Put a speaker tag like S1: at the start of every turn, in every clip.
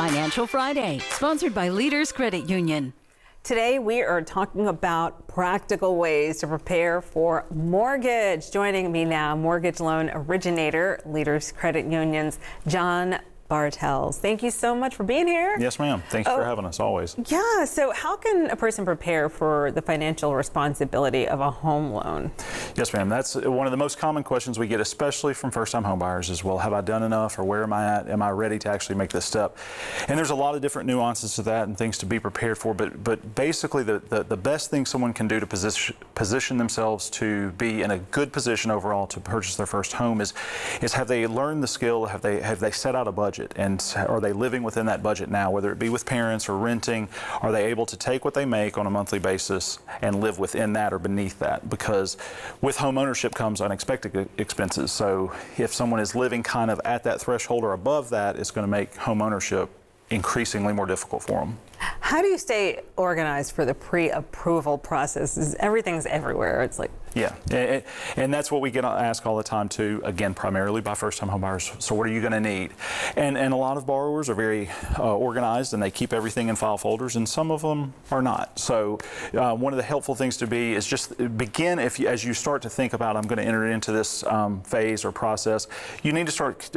S1: Financial Friday, sponsored by Leaders Credit Union.
S2: Today we are talking about practical ways to prepare for mortgage. Joining me now, mortgage loan originator, Leaders Credit Union's John Bartels. Thank you so much for being here.
S3: Yes, ma'am. Thank you for having us always.
S2: Yeah, so how can a person prepare for the financial responsibility of a home loan?
S3: Yes, ma'am. That's one of the most common questions we get, especially from first-time home buyers is, well, have I done enough, or where am I at? Am I ready to actually make this step? And there's a lot of different nuances to that and things to be prepared for, but basically the best thing someone can do to position themselves to be in a good position overall to purchase their first home is have they learned the skill, have they set out a budget? And are they living within that budget now, whether it be with parents or renting? Are they able to take what they make on a monthly basis and live within that or beneath that? Because with home ownership comes unexpected expenses. So if someone is living kind of at that threshold or above that, it's going to make home ownership increasingly more difficult for them.
S2: How do you stay organized for the pre-approval process? Everything's everywhere. It's like...
S3: Yeah, and that's what we get asked all the time too, again, primarily by first-time home buyers. So what are you going to need? And a lot of borrowers are very organized and they keep everything in file folders, and some of them are not. So one of the helpful things to be is just begin, as you start to think about, I'm going to enter into this phase or process, you need to start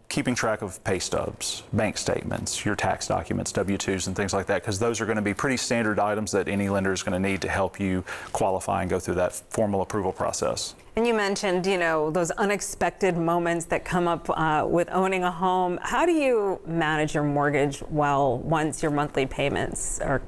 S3: keeping track of pay stubs, bank statements, your tax documents, W-2s and things like that, because those are going to be pretty standard items that any lender is going to need to help you qualify and go through that formal approval process.
S2: And you mentioned, you know, those unexpected moments that come up with owning a home. How do you manage your mortgage once your monthly payments are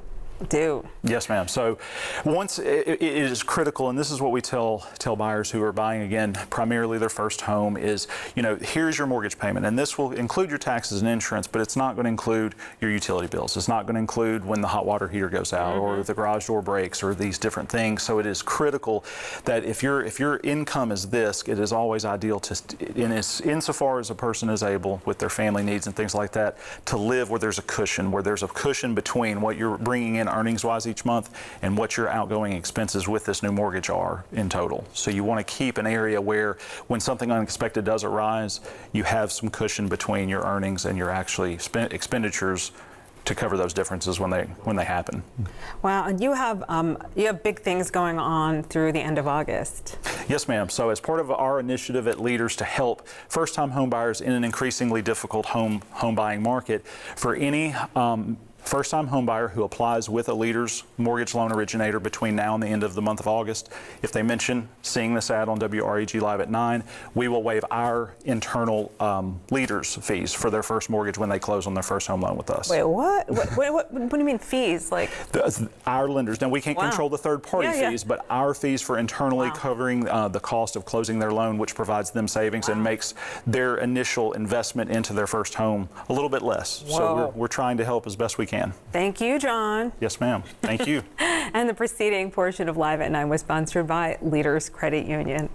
S2: due?
S3: Yes, ma'am. So once it is critical, and this is what we tell buyers who are buying, again, primarily their first home, is, you know, here's your mortgage payment, and this will include your taxes and insurance, but it's not going to include your utility bills. It's not going to include when the hot water heater goes out or the garage door breaks or these different things. So it is critical that if your income is this, it is always ideal to, insofar as a person is able with their family needs and things like that, to live where there's a cushion between what you're bringing in earnings-wise each month and what your outgoing expenses with this new mortgage are in total. So you want to keep an area where when something unexpected does arise, you have some cushion between your earnings and your actually expenditures to cover those differences when they happen.
S2: Wow, and you have big things going on through the end of August.
S3: Yes, ma'am. So as part of our initiative at Leaders to help first-time home buyers in an increasingly difficult home buying market, for any first-time home buyer who applies with a Leaders mortgage loan originator between now and the end of the month of August, if they mention seeing this ad on WREG Live at 9, we will waive our internal Leaders fees for their first mortgage when they close on their first home loan with us.
S2: Wait, what? What do you mean fees? Like
S3: our lenders. Now, we can't control the third-party fees, but our fees for internally covering the cost of closing their loan, which provides them savings and makes their initial investment into their first home a little bit less. So we're trying to help as best we can.
S2: Thank you, John.
S3: Yes, ma'am. Thank you.
S2: And the preceding portion of Live at 9 was sponsored by Leaders Credit Union.